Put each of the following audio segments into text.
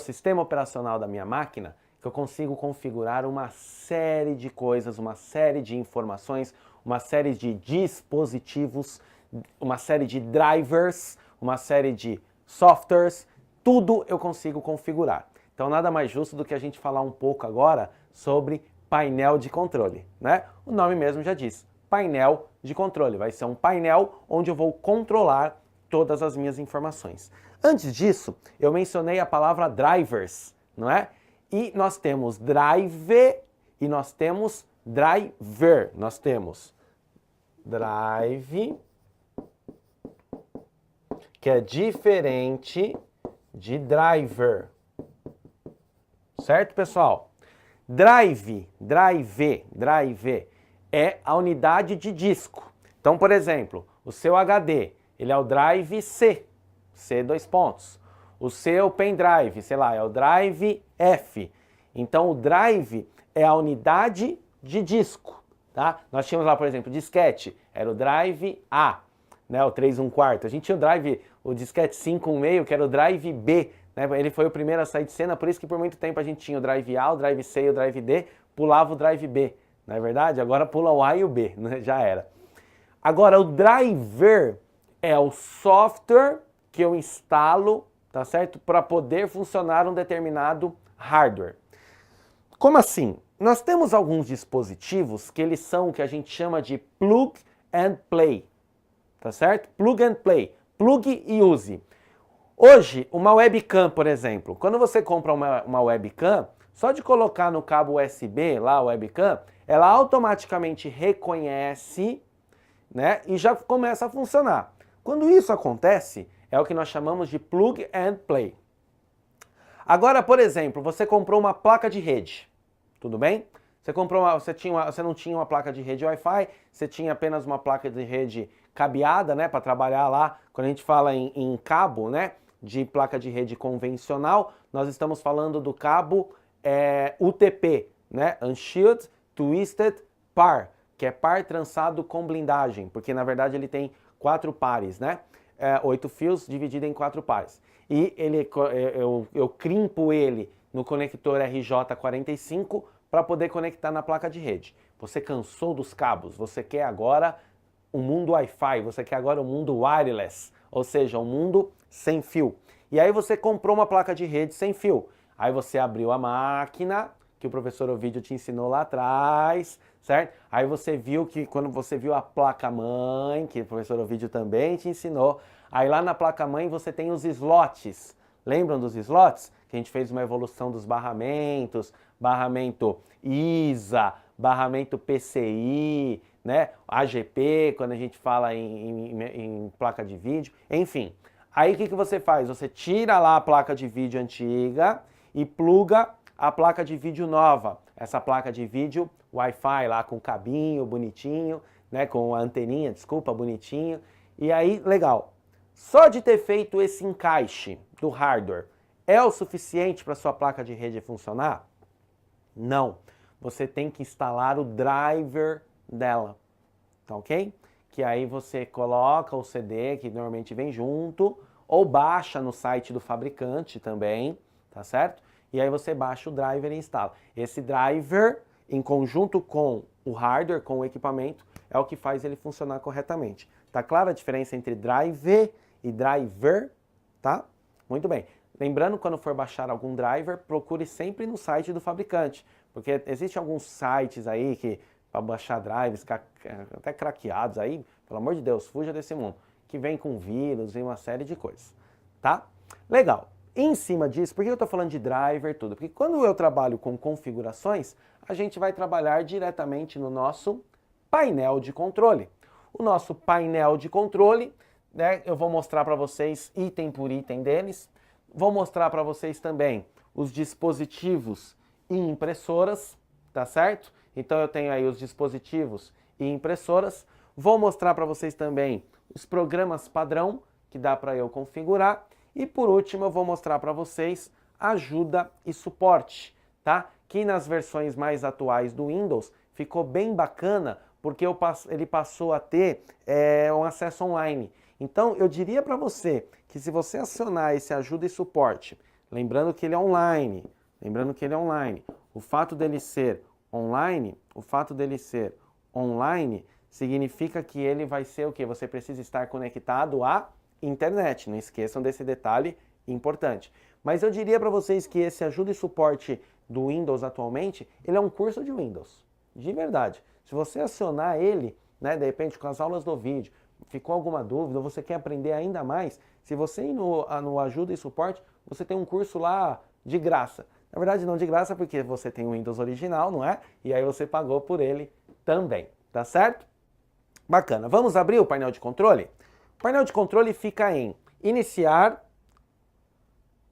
o sistema operacional da minha máquina, que eu consigo configurar uma série de coisas, uma série de informações, uma série de dispositivos, uma série de drivers, uma série de softwares, tudo eu consigo configurar. Então nada mais justo do que a gente falar um pouco agora sobre painel de controle, né? O nome mesmo já diz, painel de controle. Vai ser um painel onde eu vou controlar todas as minhas informações. Antes disso, eu mencionei a palavra drivers, não é? E nós temos drive e nós temos driver. Nós temos drive, que é diferente de driver. Certo, pessoal? Drive é a unidade de disco. Então, por exemplo, o seu HD, ele é o drive C, C2 pontos. O seu pendrive, sei lá, é o drive F. Então, o drive é a unidade de disco, tá? Nós tínhamos lá, por exemplo, disquete, era o drive A, né, o 3/1/4. A gente tinha o drive, o disquete 5/1/2, que era o drive B, né? Ele foi o primeiro a sair de cena, por isso que por muito tempo a gente tinha o drive A, o drive C e o drive D, pulava o drive B, não é verdade? Agora pula o A e o B, né? Já era. Agora, o driver é o software que eu instalo, tá certo? Para poder funcionar um determinado hardware. Como assim? Nós temos alguns dispositivos que eles são o que a gente chama de plug and play, tá certo? Plug and play, plug e use. Hoje, uma webcam, por exemplo, quando você compra uma webcam, só de colocar no cabo USB lá a webcam, ela automaticamente reconhece, né, e já começa a funcionar. Quando isso acontece, é o que nós chamamos de plug and play. Agora, por exemplo, você comprou uma placa de rede, tudo bem? Você não tinha uma placa de rede Wi-Fi, você tinha apenas uma placa de rede cabeada, né, para trabalhar lá. Quando a gente fala em cabo, né, de placa de rede convencional, nós estamos falando do cabo UTP, né, Unshielded Twisted Par, que é par trançado com blindagem, porque na verdade ele tem 4 pares, né? 8 fios dividido em 4 pares. E eu crimpo ele no conector RJ45 para poder conectar na placa de rede. Você cansou dos cabos, você quer agora um mundo Wi-Fi, você quer agora um mundo wireless, ou seja, um mundo sem fio. E aí você comprou uma placa de rede sem fio. Aí você abriu a máquina, que o professor Ovidio te ensinou lá atrás, certo? Aí você viu que quando você viu a placa-mãe, que o professor Ovidio também te ensinou, aí lá na placa-mãe você tem os slots. Lembram dos slots? Que a gente fez uma evolução dos barramentos, barramento ISA, barramento PCI, né? AGP, quando a gente fala em placa de vídeo, enfim. Aí o que você faz? Você tira lá a placa de vídeo antiga e pluga a placa de vídeo nova. Essa placa de vídeo Wi-Fi lá com cabinho bonitinho, né? Com a anteninha, desculpa, bonitinho. E aí, legal. Só de ter feito esse encaixe do hardware é o suficiente para sua placa de rede funcionar? Não. Você tem que instalar o driver dela, tá ok? Que aí você coloca o CD, que normalmente vem junto, ou baixa no site do fabricante também, tá certo? E aí você baixa o driver e instala. Esse driver, em conjunto com o hardware, com o equipamento, é o que faz ele funcionar corretamente. Tá clara a diferença entre drive e driver? Tá? Muito bem. Lembrando, quando for baixar algum driver, procure sempre no site do fabricante, porque existem alguns sites aí que para baixar drivers até craqueados aí, pelo amor de Deus, fuja desse mundo, que vem com vírus e uma série de coisas, tá? Legal. Em cima disso, por que eu estou falando de driver tudo? Porque quando eu trabalho com configurações, a gente vai trabalhar diretamente no nosso painel de controle. O nosso painel de controle, né, eu vou mostrar para vocês item por item deles. Vou mostrar para vocês também os dispositivos e impressoras, tá certo? Então eu tenho aí os dispositivos e impressoras. Vou mostrar para vocês também os programas padrão que dá para eu configurar. E por último eu vou mostrar para vocês ajuda e suporte, tá? Que nas versões mais atuais do Windows ficou bem bacana porque ele passou a ter um acesso online. Então eu diria para você que se você acionar esse ajuda e suporte lembrando que ele é online, o fato dele ser online significa que ele vai ser o quê? Você precisa estar conectado à internet, não esqueçam desse detalhe importante. Mas eu diria para vocês que esse ajuda e suporte do Windows atualmente, ele é um curso de Windows, de verdade. Se você acionar ele, né, de repente com as aulas do vídeo, ficou alguma dúvida, ou você quer aprender ainda mais, se você ir no ajuda e suporte, você tem um curso lá de graça. Na verdade não de graça porque você tem o Windows original, não é? E aí você pagou por ele também, tá certo? Bacana. Vamos abrir o painel de controle? O painel de controle fica em iniciar,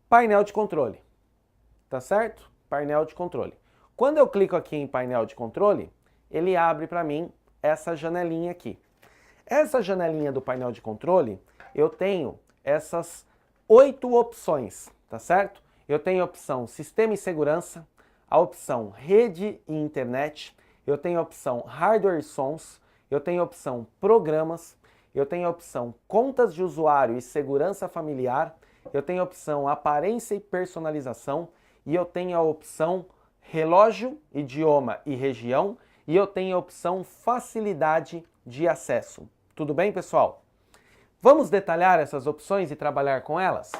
painel de controle, tá certo? Painel de controle. Quando eu clico aqui em painel de controle, ele abre para mim essa janelinha aqui. Essa janelinha do painel de controle, eu tenho essas 8 opções, tá certo? Eu tenho a opção Sistema e Segurança, a opção Rede e Internet, eu tenho a opção Hardware e Sons, eu tenho a opção Programas, eu tenho a opção Contas de Usuário e Segurança Familiar, eu tenho a opção Aparência e Personalização, e eu tenho a opção Relógio, Idioma e Região, e eu tenho a opção Facilidade de Acesso. Tudo bem, pessoal? Vamos detalhar essas opções e trabalhar com elas?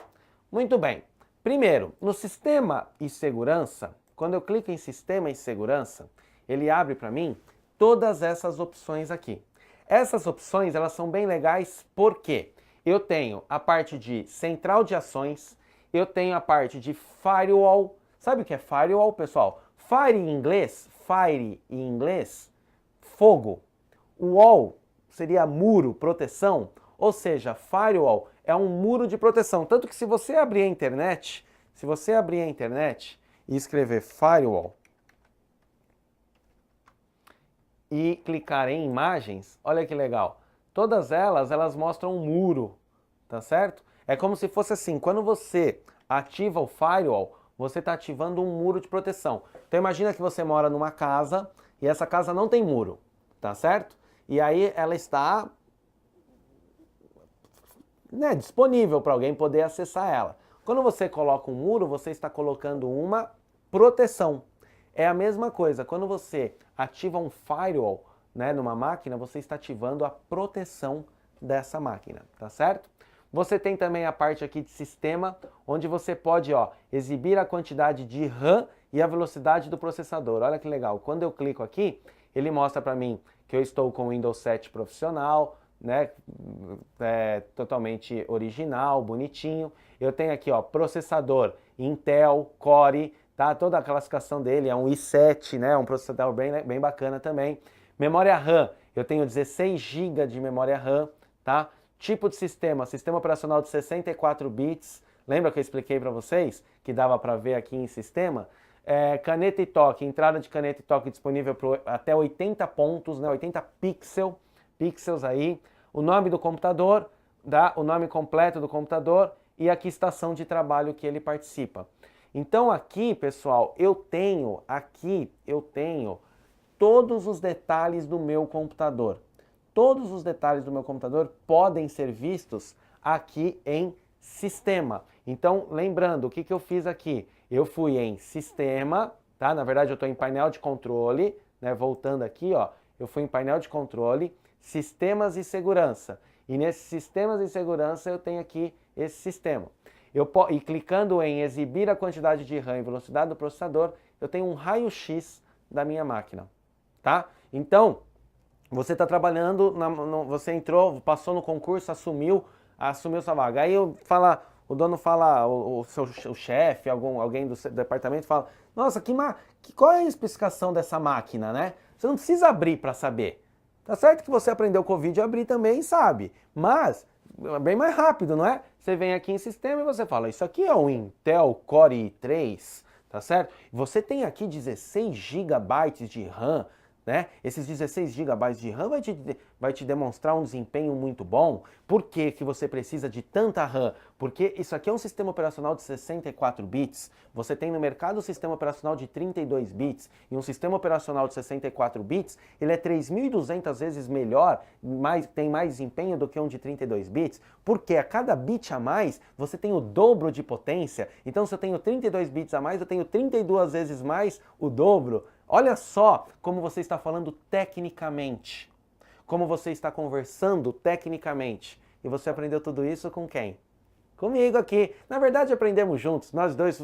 Muito bem. Primeiro, no Sistema e Segurança, quando eu clico em Sistema e Segurança, ele abre para mim todas essas opções aqui. Essas opções, elas são bem legais porque eu tenho a parte de central de ações, eu tenho a parte de firewall. Sabe o que é firewall, pessoal? Fire em inglês, fogo. Wall seria muro, proteção. Ou seja, firewall é um muro de proteção. Tanto que se você abrir a internet e escrever firewall e clicar em imagens, olha que legal. Todas elas mostram um muro, tá certo? É como se fosse assim, quando você ativa o firewall, você está ativando um muro de proteção. Então imagina que você mora numa casa e essa casa não tem muro, tá certo? E aí ela está disponível para alguém poder acessar ela. Quando você coloca um muro, você está colocando uma proteção. É a mesma coisa, quando você ativa um firewall, né, numa máquina, você está ativando a proteção dessa máquina, tá certo? Você tem também a parte aqui de sistema, onde você pode exibir a quantidade de RAM e a velocidade do processador. Olha que legal, quando eu clico aqui, ele mostra para mim que eu estou com o Windows 7 profissional, né, totalmente original, bonitinho. Eu tenho aqui, processador Intel Core, tá? Toda a classificação dele é um i7, né, um processador bem bacana também. Memória RAM, eu tenho 16 GB de memória RAM, tá? Tipo de sistema operacional de 64 bits. Lembra que eu expliquei para vocês que dava para ver aqui em sistema? Caneta e toque, entrada de caneta e toque disponível para até 80 pontos, né? 80 pixels aí. O nome do computador, o nome completo do computador e aqui estação de trabalho que ele participa. Então aqui, pessoal, eu tenho todos os detalhes do meu computador. Todos os detalhes do meu computador podem ser vistos aqui em Sistema. Então, lembrando, o que eu fiz aqui? Eu fui em Sistema, tá? Na verdade, eu estou em painel de controle, né? Voltando aqui, eu fui em painel de controle, Sistemas e Segurança. E nesses Sistemas e Segurança, eu tenho aqui esse sistema. E clicando em exibir a quantidade de RAM e velocidade do processador, eu tenho um raio-x da minha máquina, tá? Então, você está trabalhando, você entrou, passou no concurso, assumiu sua vaga. Aí o dono fala, o chefe, alguém do departamento fala, nossa, qual é a especificação dessa máquina, né? Você não precisa abrir para saber. Tá certo que você aprendeu com o vídeo a abrir também, sabe? Mas é bem mais rápido, não é? Você vem aqui em sistema e você fala, isso aqui é um Intel Core i3, tá certo? Você tem aqui 16 GB de RAM, né? Esses 16 GB de RAM vai te demonstrar um desempenho muito bom. Por que que você precisa de tanta RAM? Porque isso aqui é um sistema operacional de 64 bits, você tem no mercado um sistema operacional de 32 bits e um sistema operacional de 64 bits, ele é 3.200 vezes melhor, tem mais desempenho do que um de 32 bits, porque a cada bit a mais você tem o dobro de potência. Então se eu tenho 32 bits a mais, eu tenho 32 vezes mais o dobro. Olha só como você está falando tecnicamente, como você está conversando tecnicamente. E você aprendeu tudo isso com quem? Comigo aqui. Na verdade, aprendemos juntos. Nós dois,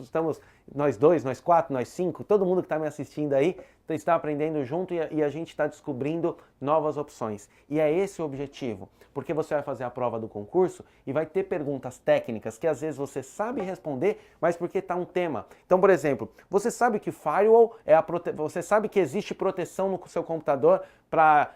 nós quatro, nós cinco, todo mundo que está me assistindo aí está aprendendo junto e a gente está descobrindo novas opções. E é esse o objetivo, porque você vai fazer a prova do concurso e vai ter perguntas técnicas que às vezes você sabe responder, mas porque está um tema. Então, por exemplo, você sabe que firewall você sabe que existe proteção no seu computador para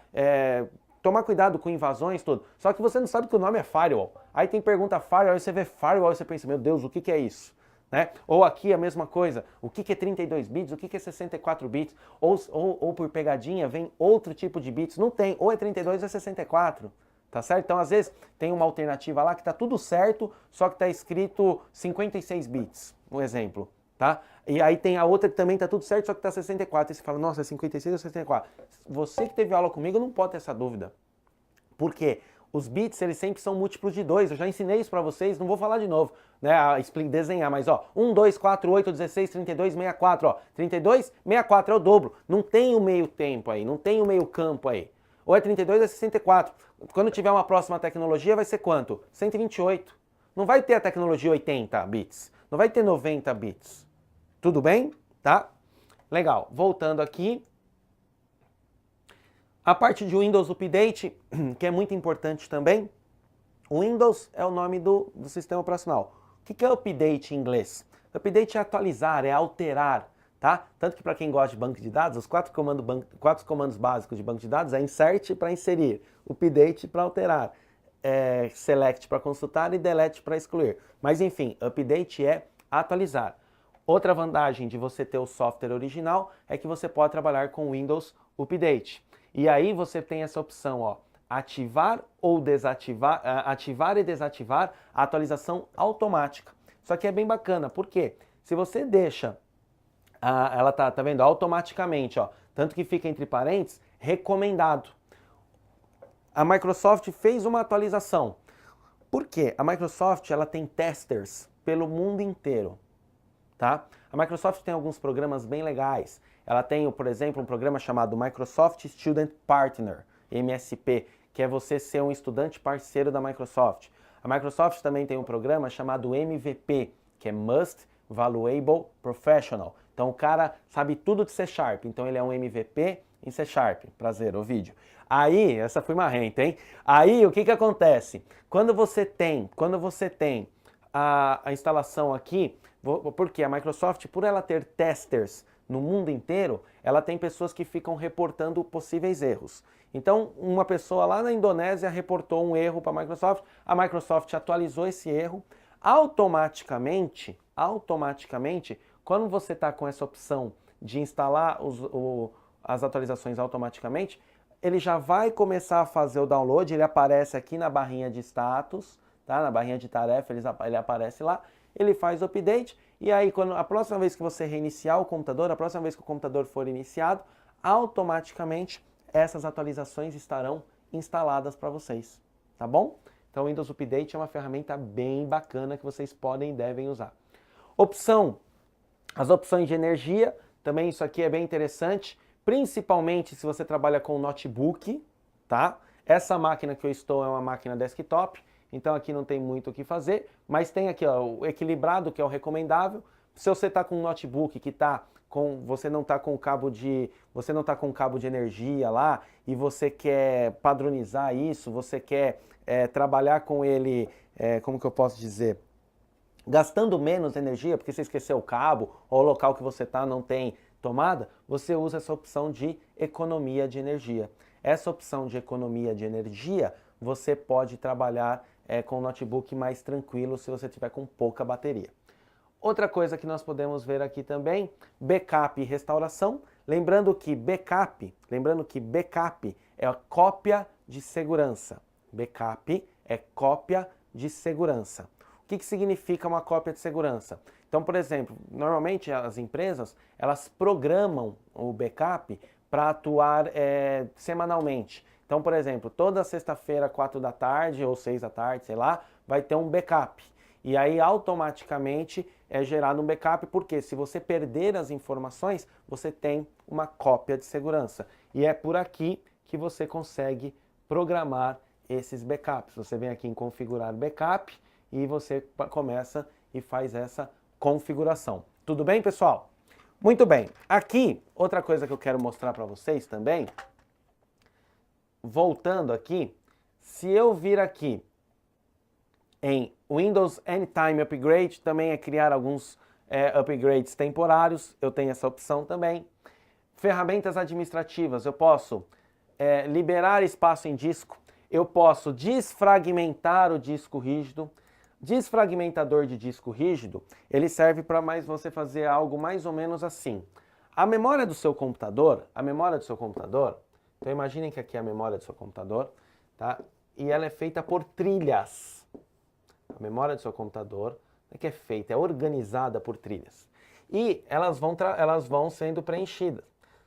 tomar cuidado com invasões, tudo. Só que você não sabe que o nome é firewall. Aí tem pergunta firewall, aí você vê firewall e você pensa, meu Deus, o que que é isso? Né? Ou aqui a mesma coisa, o que que é 32 bits, o que que é 64 bits? Ou por pegadinha vem outro tipo de bits. Não tem, ou é 32 ou é 64. Tá certo? Então, às vezes, tem uma alternativa lá que tá tudo certo, só que tá escrito 56 bits, um exemplo. Tá? E aí tem a outra que também tá tudo certo, só que tá 64. E você fala, nossa, é 56 ou 64? Você que teve aula comigo não pode ter essa dúvida. Por quê? Os bits, eles sempre são múltiplos de 2. Eu já ensinei isso pra vocês, não vou falar de novo, né? Desenhar, mas ó, 1, 2, 4, 8, 16, 32, 64, ó. 32, 64 é o dobro. Não tem o meio tempo aí, não tem o meio campo aí. Ou é 32 ou é 64. Quando tiver uma próxima tecnologia, vai ser quanto? 128. Não vai ter a tecnologia 80 bits. Não vai ter 90 bits. Tudo bem? Tá? Legal. Voltando aqui. A parte de Windows Update, que é muito importante também. O Windows é o nome do sistema operacional. O que é update em inglês? Update é atualizar, é alterar. Tá? Tanto que para quem gosta de banco de dados, os quatro comandos básicos de banco de dados é insert para inserir, update para alterar, select para consultar e delete para excluir. Mas enfim, update é atualizar. Outra vantagem de você ter o software original é que você pode trabalhar com Windows Update. E aí você tem essa opção, ó, ativar ou desativar, ativar e desativar a atualização automática. Isso aqui é bem bacana, porque se você deixa ela tá vendo? Automaticamente, ó. Tanto que fica entre parênteses, recomendado. A Microsoft fez uma atualização. Por quê? A Microsoft, ela tem testers pelo mundo inteiro, tá? A Microsoft tem alguns programas bem legais. Ela tem, por exemplo, um programa chamado Microsoft Student Partner, MSP, que é você ser um estudante parceiro da Microsoft. A Microsoft também tem um programa chamado MVP, que é Most Valuable Professional. Então o cara sabe tudo de C Sharp, então ele é um MVP em C Sharp. Prazer, o vídeo. Aí, essa foi marrenta, hein? Aí o que que acontece? Quando você tem a instalação aqui, porque a Microsoft, por ela ter testers no mundo inteiro, ela tem pessoas que ficam reportando possíveis erros. Então, uma pessoa lá na Indonésia reportou um erro para a Microsoft atualizou esse erro, automaticamente, quando você está com essa opção de instalar as atualizações automaticamente, ele já vai começar a fazer o download, ele aparece aqui na barrinha de status, tá? Na barrinha de tarefa, ele aparece lá, ele faz o update, e aí a próxima vez que você reiniciar o computador, a próxima vez que o computador for iniciado, automaticamente essas atualizações estarão instaladas para vocês, tá bom? Então o Windows Update é uma ferramenta bem bacana que vocês podem e devem usar. As opções de energia, também isso aqui é bem interessante, principalmente se você trabalha com notebook, tá? Essa máquina que eu estou é uma máquina desktop, então aqui não tem muito o que fazer, mas tem aqui ó, o equilibrado, que é o recomendável. Se você está com um notebook que você não está com cabo de energia lá e você quer padronizar isso, você quer trabalhar com ele, como que eu posso dizer, gastando menos energia, porque você esqueceu o cabo, ou o local que você está não tem tomada, você usa essa opção de economia de energia. Essa opção de economia de energia, você pode trabalhar com o notebook mais tranquilo se você tiver com pouca bateria. Outra coisa que nós podemos ver aqui também, backup e restauração. Lembrando que backup é a cópia de segurança. Backup é cópia de segurança. O que significa uma cópia de segurança? Então, por exemplo, normalmente as empresas, elas programam o backup para atuar semanalmente. Então, por exemplo, toda sexta-feira, 4 da tarde ou 6 da tarde, sei lá, vai ter um backup. E aí, automaticamente, é gerado um backup, porque se você perder as informações, você tem uma cópia de segurança. E é por aqui que você consegue programar esses backups. Você vem aqui em configurar backup e você começa e faz essa configuração. Tudo bem, pessoal? Muito bem. Aqui, outra coisa que eu quero mostrar para vocês também, voltando aqui, se eu vir aqui em Windows Anytime Upgrade, também é criar alguns upgrades temporários, eu tenho essa opção também. Ferramentas administrativas, eu posso liberar espaço em disco, eu posso desfragmentar o disco rígido. Desfragmentador de disco rígido, ele serve para você fazer algo mais ou menos assim. A memória do seu computador, então imaginem que aqui é a memória do seu computador, tá? E ela é feita por trilhas. A memória do seu computador não é que é feita, é organizada por trilhas. E elas vão sendo preenchidas.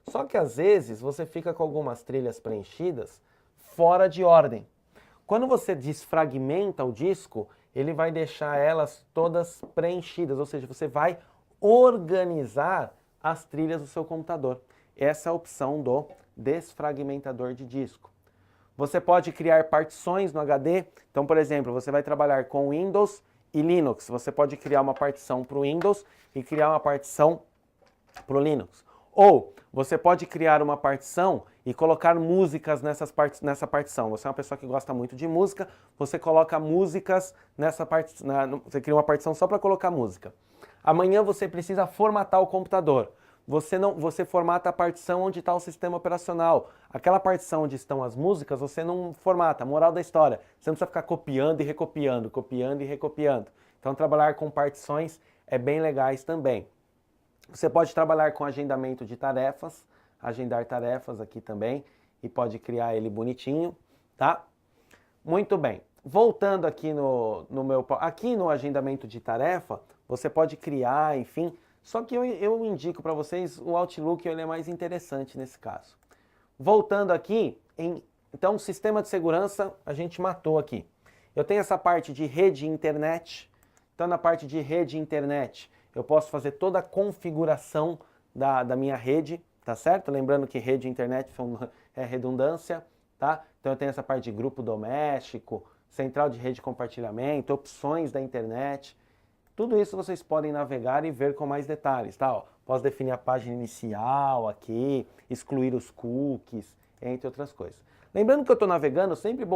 Só que às vezes você fica com algumas trilhas preenchidas fora de ordem. Quando você desfragmenta o disco, ele vai deixar elas todas preenchidas, ou seja, você vai organizar as trilhas do seu computador. Essa é a opção do desfragmentador de disco. Você pode criar partições no HD, então, por exemplo, você vai trabalhar com Windows e Linux, você pode criar uma partição para o Windows e criar uma partição para o Linux. Ou você pode criar uma partição e colocar músicas nessa partição. Você é uma pessoa que gosta muito de música, você coloca músicas nessa partição, você cria uma partição só para colocar música. Amanhã você precisa formatar o computador. Você formata a partição onde está o sistema operacional. Aquela partição onde estão as músicas, você não formata. Moral da história, você não precisa ficar copiando e recopiando, copiando e recopiando. Então trabalhar com partições é bem legais também. Você pode trabalhar com agendamento de tarefas, agendar tarefas aqui também, e pode criar ele bonitinho, tá? Muito bem. Voltando aqui aqui no agendamento de tarefa, você pode criar, enfim, só que eu indico para vocês o Outlook, ele é mais interessante nesse caso. Voltando aqui, então, sistema de segurança, a gente matou aqui. Eu tenho essa parte de rede e internet, então na parte de rede e internet, eu posso fazer toda a configuração da minha rede, tá certo? Lembrando que rede e internet é redundância, tá? Então eu tenho essa parte de grupo doméstico, central de rede de compartilhamento, opções da internet. Tudo isso vocês podem navegar e ver com mais detalhes, tá? Ó, posso definir a página inicial aqui, excluir os cookies, entre outras coisas. Lembrando que eu estou navegando, sempre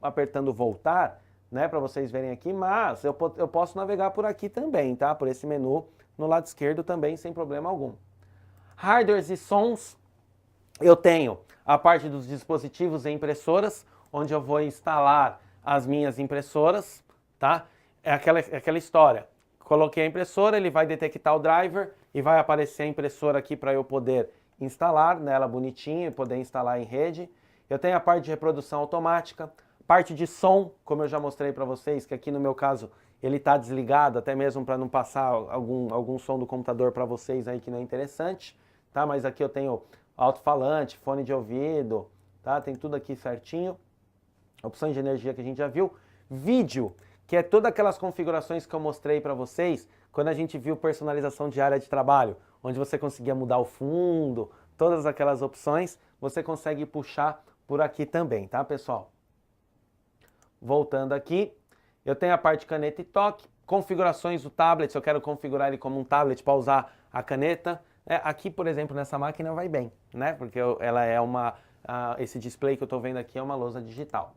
apertando voltar, né, para vocês verem aqui, mas eu posso navegar por aqui também, tá? Por esse menu no lado esquerdo também, sem problema algum. Hardwares e sons, eu tenho a parte dos dispositivos e impressoras, onde eu vou instalar as minhas impressoras, tá? É aquela história. Coloquei a impressora, ele vai detectar o driver e vai aparecer a impressora aqui para eu poder instalar nela bonitinho e poder instalar em rede. Eu tenho a parte de reprodução automática, parte de som, como eu já mostrei para vocês, que aqui no meu caso ele está desligado, até mesmo para não passar algum som do computador para vocês aí que não é interessante, tá? Mas aqui eu tenho alto-falante, fone de ouvido, tá? Tem tudo aqui certinho. Opções de energia que a gente já viu. Vídeo, que é todas aquelas configurações que eu mostrei para vocês quando a gente viu personalização de área de trabalho, onde você conseguia mudar o fundo, todas aquelas opções, você consegue puxar por aqui também, tá, pessoal? Voltando aqui, eu tenho a parte caneta e toque, configurações do tablet, se eu quero configurar ele como um tablet para usar a caneta. Aqui, por exemplo, nessa máquina vai bem, né? Porque ela é esse display que eu estou vendo aqui é uma lousa digital.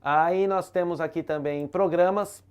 Aí nós temos aqui também programas.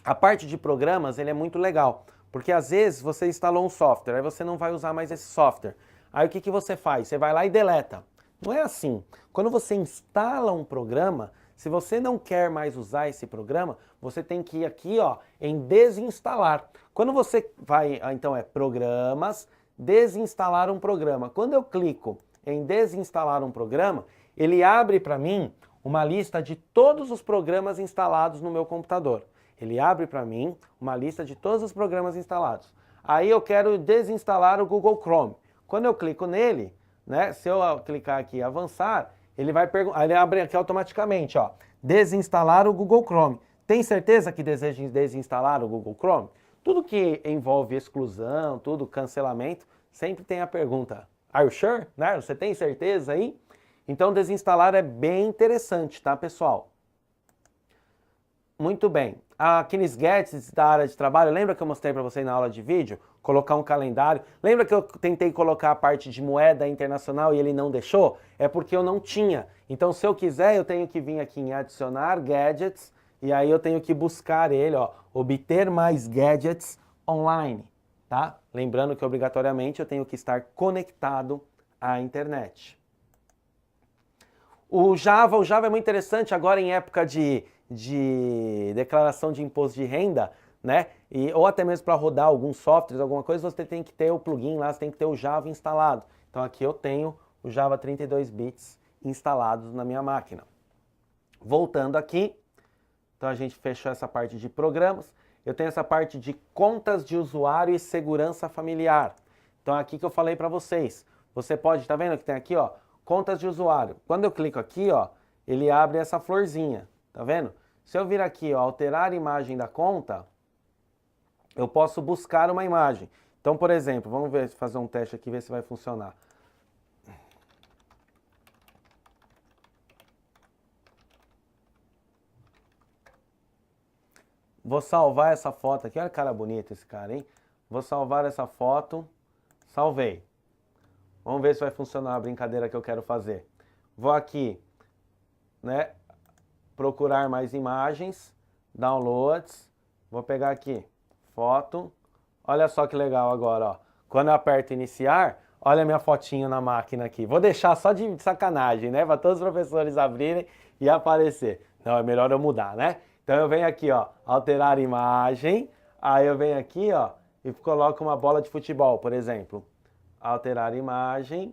A parte de programas, ele é muito legal, porque às vezes você instalou um software, aí você não vai usar mais esse software. Aí o que você faz? Você vai lá e deleta. Não é assim. Quando você instala um programa, se você não quer mais usar esse programa, você tem que ir aqui, ó, em desinstalar. Quando você vai, então programas, desinstalar um programa. Quando eu clico em desinstalar um programa, ele abre para mim uma lista de todos os programas instalados no meu computador. Ele abre para mim uma lista de todos os programas instalados. Aí eu quero desinstalar o Google Chrome. Quando eu clico nele, né, se eu clicar aqui em avançar, ele vai perguntar, ele abre aqui automaticamente, ó, desinstalar o Google Chrome. Tem certeza que deseja desinstalar o Google Chrome? Tudo que envolve exclusão, tudo cancelamento, sempre tem a pergunta, are you sure? Né? Você tem certeza aí? Então desinstalar é bem interessante, tá, pessoal? Muito bem. Aqueles gadgets da área de trabalho, lembra que eu mostrei para você na aula de vídeo? Colocar um calendário. Lembra que eu tentei colocar a parte de moeda internacional e ele não deixou? É porque eu não tinha. Então, se eu quiser, eu tenho que vir aqui em adicionar gadgets e aí eu tenho que buscar ele, ó, obter mais gadgets online, tá? Lembrando que obrigatoriamente eu tenho que estar conectado à internet. O Java é muito interessante agora em época de declaração de imposto de renda, né? Ou até mesmo para rodar alguns softwares, alguma coisa, você tem que ter o plugin lá, você tem que ter o Java instalado. Então aqui eu tenho o Java 32 bits instalados na minha máquina. Voltando aqui, então a gente fechou essa parte de programas. Eu tenho essa parte de contas de usuário e segurança familiar. Então aqui que eu falei para vocês. Você pode, tá vendo que tem aqui, ó, contas de usuário. Quando eu clico aqui, ó, ele abre essa florzinha. Tá vendo? Se eu vir aqui, ó, alterar a imagem da conta, eu posso buscar uma imagem. Então, por exemplo, vamos ver, fazer um teste aqui, ver se vai funcionar. Vou salvar essa foto aqui. Olha que cara bonito esse cara, hein? Vou salvar essa foto. Salvei. Vamos ver se vai funcionar a brincadeira que eu quero fazer. Vou aqui, né? Procurar mais imagens, downloads, vou pegar aqui, foto, olha só que legal agora, ó. Quando eu aperto iniciar, olha a minha fotinho na máquina aqui. Vou deixar só de sacanagem, né, para todos os professores abrirem e aparecer. Não, é melhor eu mudar, né? Então eu venho aqui, ó, alterar imagem, aí eu venho aqui, ó, e coloco uma bola de futebol, por exemplo. Alterar imagem,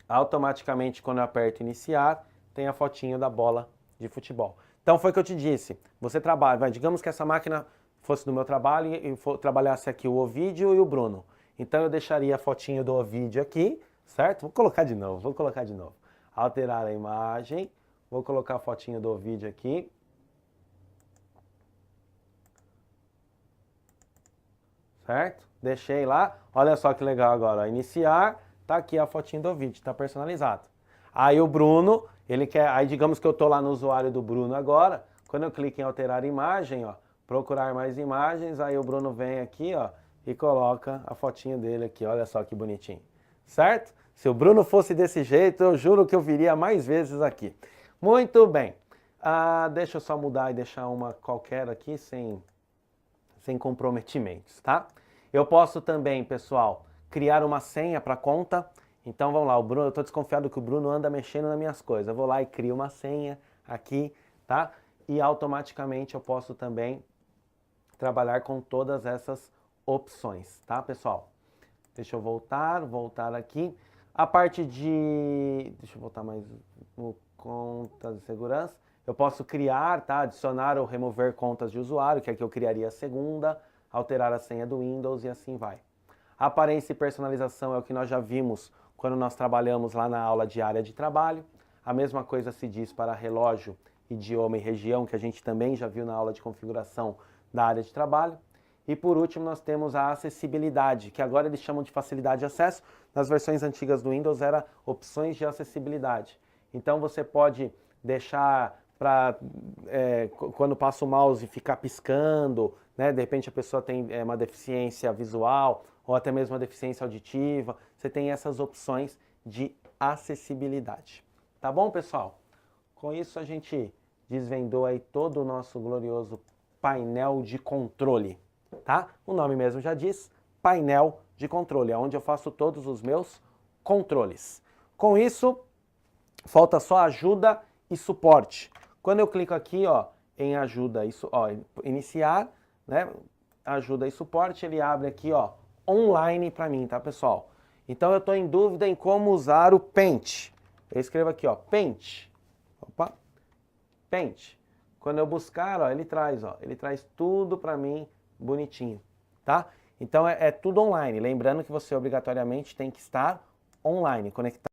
automaticamente quando eu aperto iniciar, tem a fotinho da bola de futebol. Então foi o que eu te disse, você trabalha, digamos que essa máquina fosse do meu trabalho e trabalhasse aqui o Ovidio e o Bruno. Então eu deixaria a fotinho do Ovidio aqui, certo? Vou colocar de novo. Alterar a imagem, vou colocar a fotinho do Ovidio aqui. Certo? Deixei lá, olha só que legal agora, ó. Iniciar, tá aqui a fotinho do Ovidio, tá personalizado. Aí o Bruno, ele quer, aí digamos que eu tô lá no usuário do Bruno agora, quando eu clico em alterar imagem, ó, procurar mais imagens, aí o Bruno vem aqui, ó, e coloca a fotinho dele aqui, olha só que bonitinho, certo? Se o Bruno fosse desse jeito, eu juro que eu viria mais vezes aqui. Muito bem, deixa eu só mudar e deixar uma qualquer aqui, sem comprometimentos, tá? Eu posso também, pessoal, criar uma senha para conta. Então vamos lá, o Bruno, eu estou desconfiado que o Bruno anda mexendo nas minhas coisas. Eu vou lá e crio uma senha aqui, tá? E automaticamente eu posso também trabalhar com todas essas opções, tá, pessoal? Deixa eu voltar aqui. A parte de... Deixa eu voltar mais no contas de segurança. Eu posso criar, tá? Adicionar ou remover contas de usuário, que é que eu criaria a segunda, alterar a senha do Windows e assim vai. Aparência e personalização é o que nós já vimos quando nós trabalhamos lá na aula de área de trabalho. A mesma coisa se diz para relógio, idioma e região, que a gente também já viu na aula de configuração da área de trabalho. E por último nós temos a acessibilidade, que agora eles chamam de facilidade de acesso. Nas versões antigas do Windows era opções de acessibilidade. Então você pode deixar para quando passa o mouse ficar piscando, né? De repente a pessoa tem uma deficiência visual ou até mesmo uma deficiência auditiva. Você tem essas opções de acessibilidade. Tá bom, pessoal? Com isso a gente desvendou aí todo o nosso glorioso painel de controle, tá? O nome mesmo já diz, painel de controle, é onde eu faço todos os meus controles. Com isso, falta só ajuda e suporte. Quando eu clico aqui, ó, em ajuda, iniciar, né? Ajuda e suporte, ele abre aqui, ó, online para mim, tá, pessoal? Então eu estou em dúvida em como usar o Paint. Eu escrevo aqui, ó, Paint. Opa, Paint. Quando eu buscar, ó, ele traz tudo para mim bonitinho, tá? Então é tudo online. Lembrando que você obrigatoriamente tem que estar online, conectado.